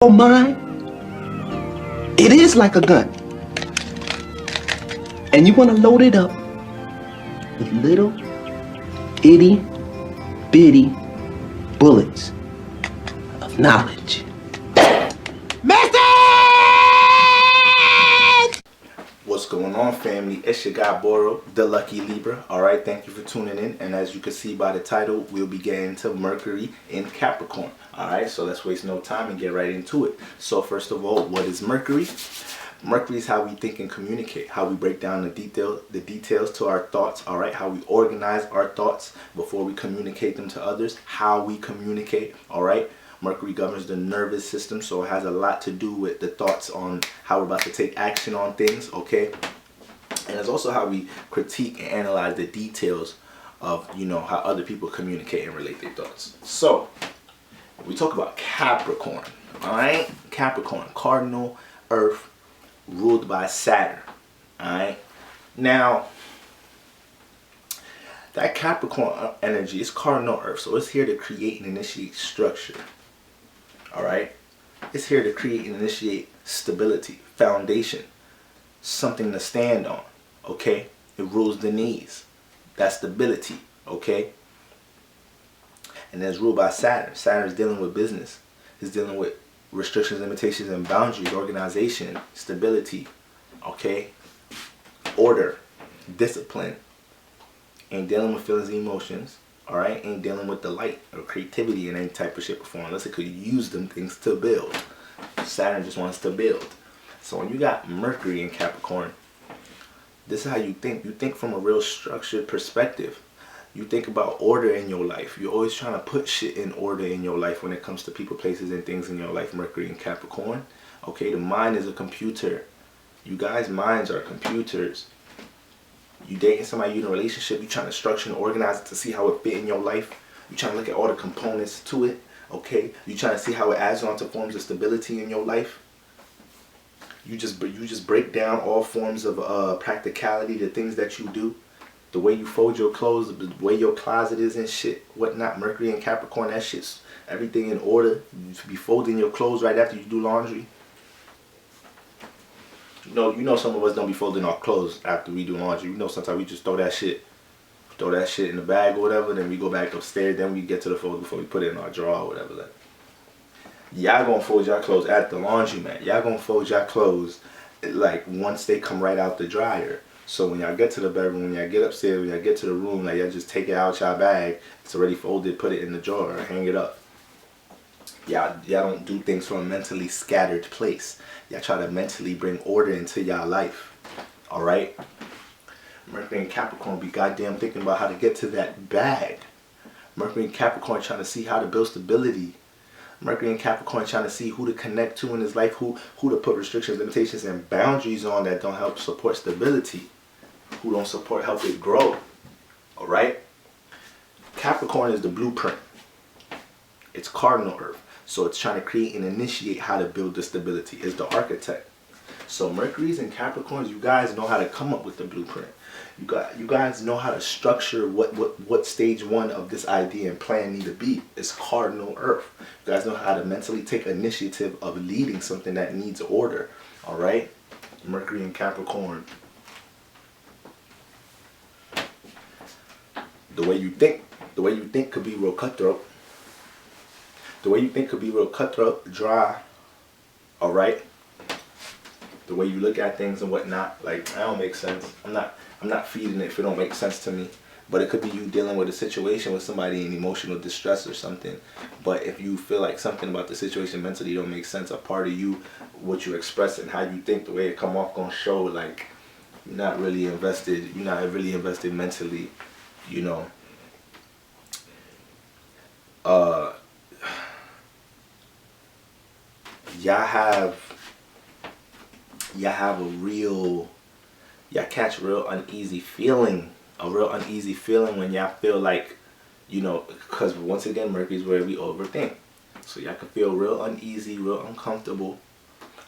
your mind, it is like a gun. And you want to load it up with little itty bitty bullets of knowledge. What's going on, family? It's your guy Boro, the Lucky Libra. Alright, thank you for tuning in. And as you can see by the title, we'll be getting to Mercury in Capricorn. Alright, so let's waste no time and get right into it. So first of all, what is Mercury? Mercury is how we think and communicate, how we break down the details to our thoughts, all right, how we organize our thoughts before we communicate them to others, how we communicate, all right. Mercury governs the nervous system, so it has a lot to do with the thoughts on how we're about to take action on things, okay. And it's also how we critique and analyze the details of, how other people communicate and relate their thoughts. So we talk about Capricorn, all right. Capricorn, cardinal Earth, ruled by Saturn. Alright. Now, that Capricorn energy is cardinal Earth, so it's here to create and initiate structure. Alright? It's here to create and initiate stability, foundation, something to stand on. Okay? It rules the knees. That's stability. Okay? And then it's ruled by Saturn. Saturn is dealing with business. It's dealing with restrictions, limitations, and boundaries, organization, stability, okay, order, discipline. Ain't dealing with feelings and emotions, all right. Ain't dealing with the light or creativity in any type of shape or form, unless it could use them things to build. Saturn just wants to build. So when you got Mercury in Capricorn, this is how you think. You think from a real structured perspective. You think about order in your life. You're always trying to put shit in order in your life when it comes to people, places, and things in your life. Mercury and Capricorn. Okay, the mind is a computer. You guys' minds are computers. You dating somebody, you in a relationship, you trying to structure and organize it to see how it fit in your life. You trying to look at all the components to it. Okay, you trying to see how it adds on to forms of stability in your life. You just break down all forms of practicality, the things that you do. The way you fold your clothes, the way your closet is and shit, whatnot. Mercury and Capricorn, that shit's everything in order. You should be folding your clothes right after you do laundry. You know some of us don't be folding our clothes after we do laundry. Sometimes we just throw that shit in the bag or whatever, then we go back upstairs, then we get to the fold before we put it in our drawer or whatever. Like, y'all gonna fold your clothes at the laundromat. Y'all gonna fold your clothes like once they come right out the dryer. So when y'all get to the bedroom, when y'all get upstairs, when y'all get to the room, like y'all just take it out y'all bag. It's already folded, put it in the drawer, or hang it up. Y'all don't do things from a mentally scattered place. Y'all try to mentally bring order into y'all life. Alright? Mercury and Capricorn be goddamn thinking about how to get to that bag. Mercury and Capricorn trying to see how to build stability. Mercury and Capricorn trying to see who to connect to in his life, who to put restrictions, limitations, and boundaries on that don't help support stability. Who don't support, help it grow. Alright? Capricorn is the blueprint. It's cardinal Earth. So it's trying to create and initiate how to build the stability. It's the archetype. So Mercury's and Capricorns, you guys know how to come up with the blueprint. You guys know how to structure what stage one of this idea and plan need to be. It's cardinal Earth. You guys know how to mentally take initiative of leading something that needs order. Alright? Mercury and Capricorn. The way you think could be real cutthroat. The way you think could be real cutthroat, dry. Alright? The way you look at things and whatnot, like, that don't make sense. I'm not feeding it if it don't make sense to me. But it could be you dealing with a situation with somebody in emotional distress or something. But if you feel like something about the situation mentally don't make sense, a part of you, what you express and how you think, the way it come off gonna show like you're not really invested mentally, y'all catch a real uneasy feeling when y'all feel like, because once again, Mercury's where we overthink. So y'all can feel real uneasy, real uncomfortable,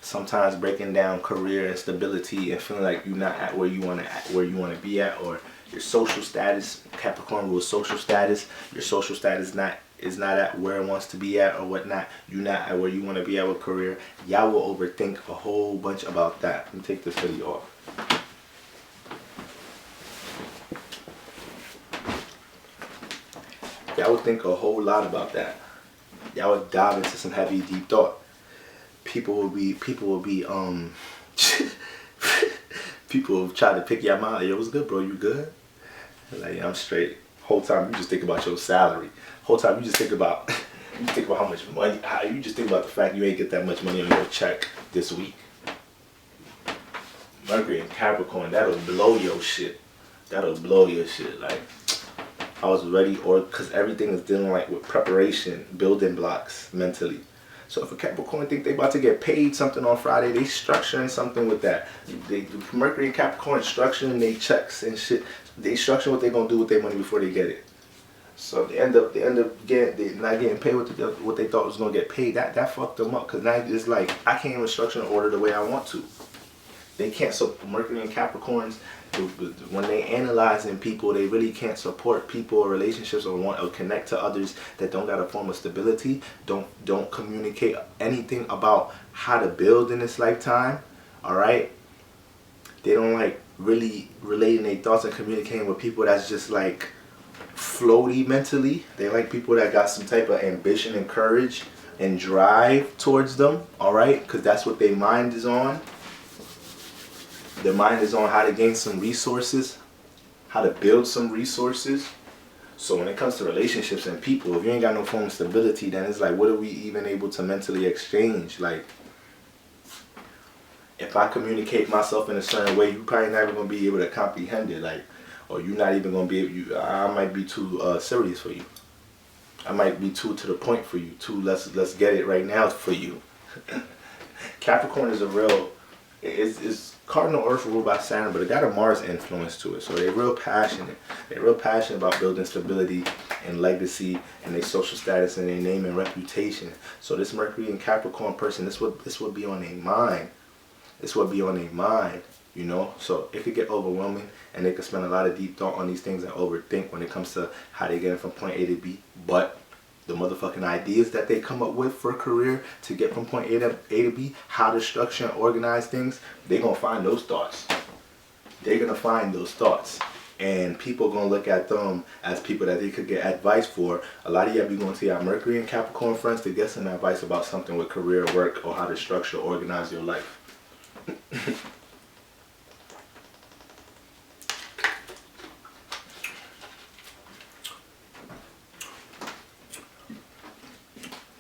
sometimes breaking down career and stability and feeling like you're not at where you want to be at, or Your social status, Capricorn rules social status. Your social status is not at where it wants to be at or whatnot. You're not at where you want to be at with career. Y'all will overthink a whole bunch about that. Let me take this hoodie off. Y'all would think a whole lot about that. Y'all would dive into some heavy, deep thought. People will be people will try to pick your mind. Yo, what's good, bro? You good? Like, yeah, I'm straight. Whole time you just think about your salary. Whole time you just think about how much money. You just think about the fact you ain't get that much money on your check this week. Mercury and Capricorn, that'll blow your shit. That'll blow your shit. Like, I was ready, or because everything is dealing like with preparation, building blocks mentally. So if a Capricorn think they about to get paid something on Friday, they structuring something with that. Mercury and Capricorn structuring their checks and shit. They structure what they gonna do with their money before they get it. So they end up not getting paid what they thought was gonna get paid. That fucked them up, because now it's like I can't even structure an order the way I want to. They can't. So Mercury and Capricorns, when they analyzing people, they really can't support people or relationships or connect to others that don't got a form of stability, don't communicate anything about how to build in this lifetime. All right, they don't like really relating their thoughts and communicating with people that's just like floaty mentally. They like people that got some type of ambition and courage and drive towards them. All right, because that's what their mind is on. Their mind is on how to gain some resources, how to build some resources. So when it comes to relationships and people, if you ain't got no form of stability, then it's like, what are we even able to mentally exchange? Like, if I communicate myself in a certain way, you probably not even gonna be able to comprehend it. Like, or you're not even gonna be able. I might be too serious for you. I might be too to the point for you. Too let's get it right now for you. Capricorn is a real. It's cardinal Earth ruled by Saturn, but it got a Mars influence to it. So they're real passionate. They're real passionate about building stability and legacy and their social status and their name and reputation. So this Mercury and Capricorn person, this would be on their mind. This would be on their mind, you know. So it could get overwhelming, and they could spend a lot of deep thought on these things and overthink when it comes to how they get from point A to B. But the motherfucking ideas that they come up with for a career to get from point A to B, how to structure and organize things, they're going to find those thoughts. They're going to find those thoughts. And people are going to look at them as people that they could get advice for. A lot of y'all be going to your Mercury and Capricorn friends to get some advice about something with career, work, or how to structure, organize your life.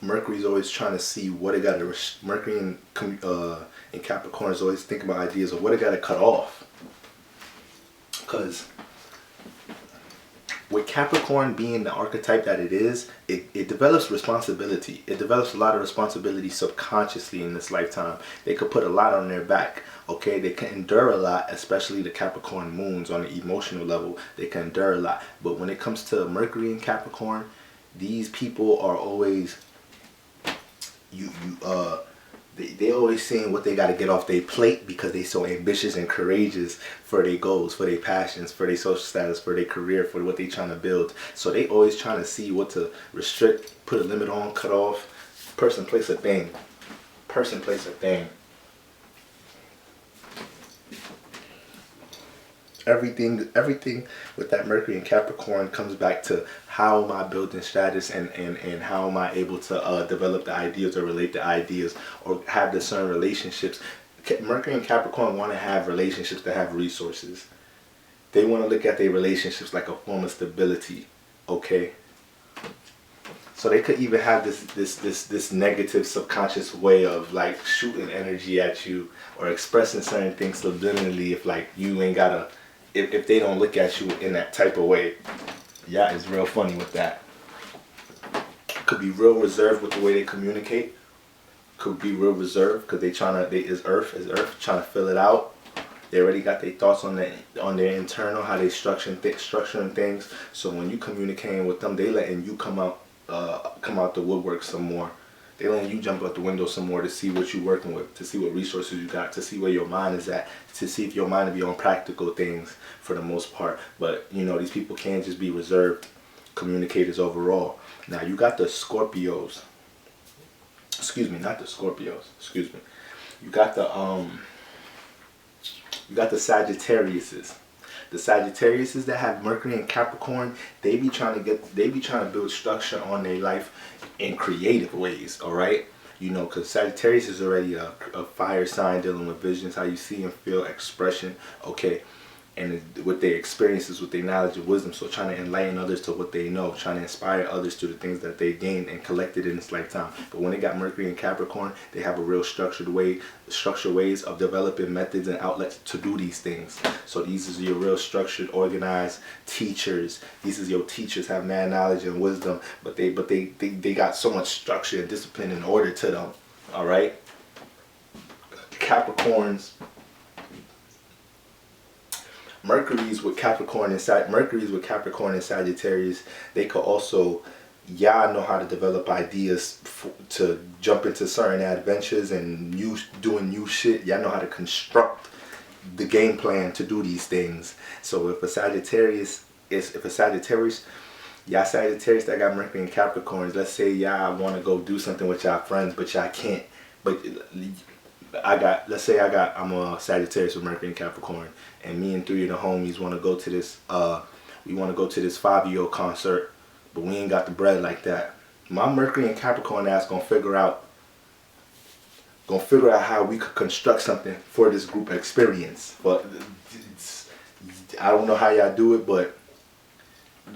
Mercury's always trying to see what it got to. Mercury and Capricorn is always thinking about ideas of what it got to cut off. Because with Capricorn being the archetype that it is, it develops responsibility. It develops a lot of responsibility subconsciously in this lifetime. They could put a lot on their back. Okay, they can endure a lot, especially the Capricorn moons on the emotional level. They can endure a lot. But when it comes to Mercury and Capricorn, these people are always they always saying what they got to get off their plate because they so ambitious and courageous for their goals, for their passions, for their social status, for their career, for what they trying to build. So they always trying to see what to restrict, put a limit on, cut off. Person, place, a thing. Person, place, a thing. Everything with that Mercury and Capricorn comes back to how am I building status and how am I able to develop the ideas or relate the ideas or have the certain relationships. Mercury and Capricorn want to have relationships that have resources. They want to look at their relationships like a form of stability. Okay. So they could even have this negative subconscious way of like shooting energy at you or expressing certain things subliminally if like you ain't gotta. If they don't look at you in that type of way. Yeah, it's real funny with that. Could be real reserved with the way they communicate. Could be real reserved because is Earth trying to fill it out. They already got their thoughts on their internal, how they structuring things. So when you communicating with them, they letting you come out the woodwork some more. They letting you jump out the window some more to see what you're working with, to see what resources you got, to see where your mind is at, to see if your mind will be on practical things for the most part. But you know, these people can't just be reserved communicators overall. Now you got the Scorpios. Excuse me, not the Scorpios. Excuse me. You got the Sagittariuses. The Sagittariuses that have Mercury and Capricorn, they be trying to build structure on their life in creative ways, all right? You know, because Sagittarius is already a fire sign dealing with visions, how you see and feel, expression, okay? And with their experiences, with their knowledge and wisdom, so trying to enlighten others to what they know, trying to inspire others to the things that they gained and collected in this lifetime. But when they got Mercury and Capricorn, they have a real structured ways of developing methods and outlets to do these things. So these is your real structured, organized teachers. These is your teachers, have mad knowledge and wisdom, but they got so much structure and discipline and order to them. All right, Capricorns. Mercury's with Capricorn and Sagittarius. They could also, y'all know how to develop ideas to jump into certain adventures and doing new shit. Y'all know how to construct the game plan to do these things. So if a Sagittarius, y'all Sagittarius that got Mercury and Capricorns, let's say y'all want to go do something with y'all friends, but y'all can't. But I'm a Sagittarius with Mercury and Capricorn, and me and 3 of the homies want to go to this, we want to go to this 5-year concert, but we ain't got the bread like that. My Mercury and Capricorn ass gonna figure out how we could construct something for this group experience. But I don't know how y'all do it, but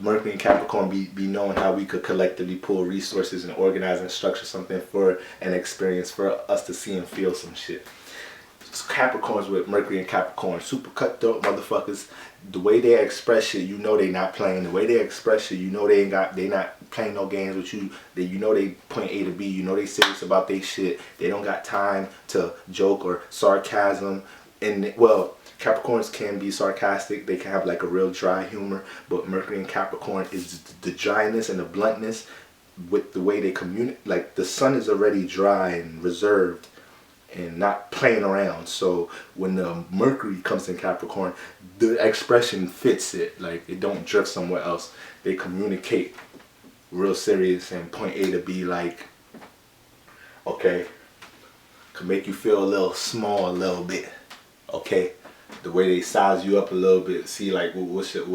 Mercury and Capricorn be knowing how we could collectively pull resources and organize and structure something for an experience for us to see and feel some shit. Capricorns with Mercury and Capricorn, super cutthroat motherfuckers. The way they express shit, you know they not playing. The way they express shit, you know they not playing no games with you. You know they point A to B. You know they serious about their shit. They don't got time to joke or sarcasm. And well, Capricorns can be sarcastic. They can have like a real dry humor. But Mercury and Capricorn is the dryness and the bluntness with the way they communicate. Like the sun is already dry and reserved and not playing around. So when the Mercury comes in Capricorn, the expression fits it. Like it don't drift somewhere else. They communicate real serious and point A to B, like, okay, can make you feel a little small a little bit, okay? The way they size you up a little bit, see like what's your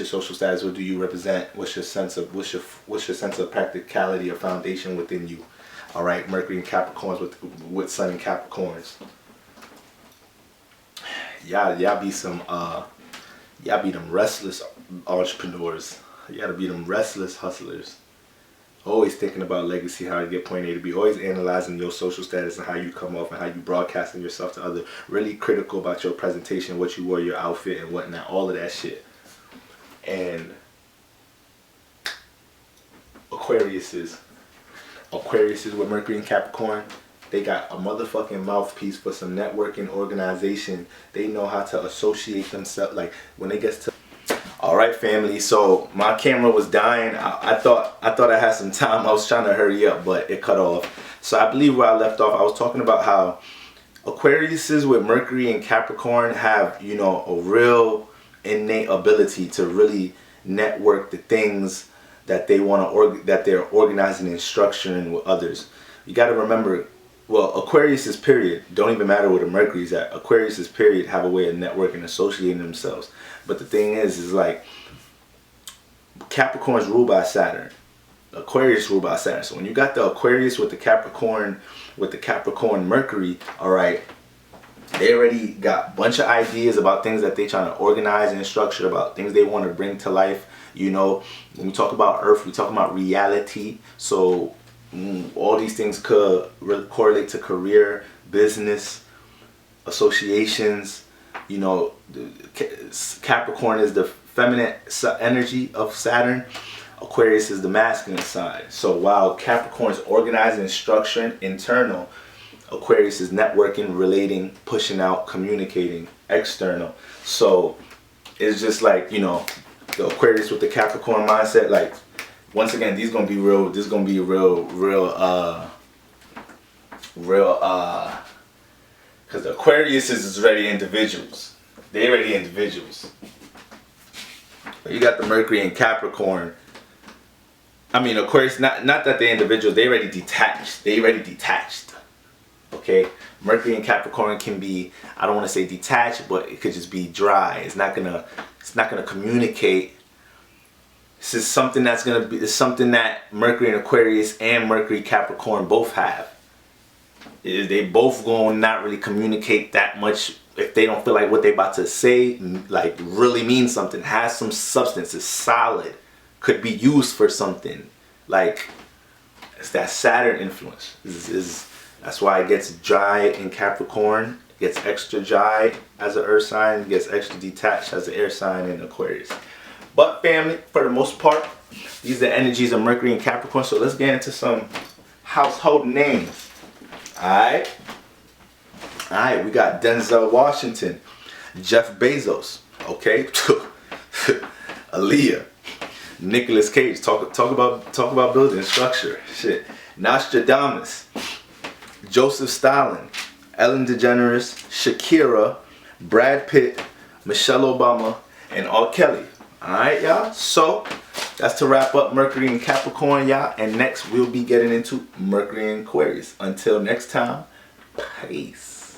social status, what do you represent, what's your sense of practicality or foundation within you. All right, Mercury and Capricorns with Sun and Capricorns. Y'all be them restless entrepreneurs. Y'all be them restless hustlers. Always thinking about legacy, how to get point A to B. Always analyzing your social status and how you come off and how you broadcasting yourself to others. Really critical about your presentation, what you wore, your outfit and whatnot, all of that shit. And Aquariuses with Mercury and Capricorn, they got a motherfucking mouthpiece for some networking, organization. They know how to associate themselves. Like when it gets to, all right, family. So my camera was dying. I thought I had some time. I was trying to hurry up, but it cut off. So I believe where I left off, I was talking about how Aquariuses with Mercury and Capricorn have, you know, a real innate ability to really network the things that they want to that they're organizing and structuring with others. You got to remember, well, Aquarius's period don't even matter where the Mercury's at. Aquarius's period have a way of networking, associating themselves. But the thing is like Capricorn's ruled by Saturn. Aquarius ruled by Saturn. So when you got the Aquarius with the Capricorn Mercury, all right, they already got a bunch of ideas about things that they trying to organize and structure, about things they want to bring to life. You know, when we talk about Earth, we talk about reality. So all these things could correlate to career, business, associations. You know, Capricorn is the feminine energy of Saturn. Aquarius is the masculine side. So while Capricorn is organizing, structuring, internal, Aquarius is networking, relating, pushing out, communicating, external. So it's just like, you know, the Aquarius with the Capricorn mindset, like once again, these gonna be real. This gonna be real, because the Aquarius is already individuals. They already individuals. But you got the Mercury and Capricorn. I mean, Aquarius, not that they're individuals. They already detached. They already detached. Okay, Mercury and Capricorn can be, I don't want to say detached, but it could just be dry. It's not gonna communicate. This is something that's gonna be, it's something that Mercury and Aquarius and Mercury Capricorn both have. They both gonna not really communicate that much if they don't feel like what they about to say like really means something, has some substance, is solid, could be used for something. Like, it's that Saturn influence. That's why it gets dry in Capricorn, it gets extra dry as an earth sign, it gets extra detached as an air sign in Aquarius. But family, for the most part, these are the energies of Mercury and Capricorn. So let's get into some household names. Alright, we got Denzel Washington, Jeff Bezos, okay, Aaliyah, Nicolas Cage, talk about building structure, shit, Nostradamus, Joseph Stalin, Ellen DeGeneres, Shakira, Brad Pitt, Michelle Obama, and R. Kelly. Alright, y'all, so that's to wrap up Mercury and Capricorn, y'all. And next we'll be getting into Mercury and Aquarius. Until next time, peace.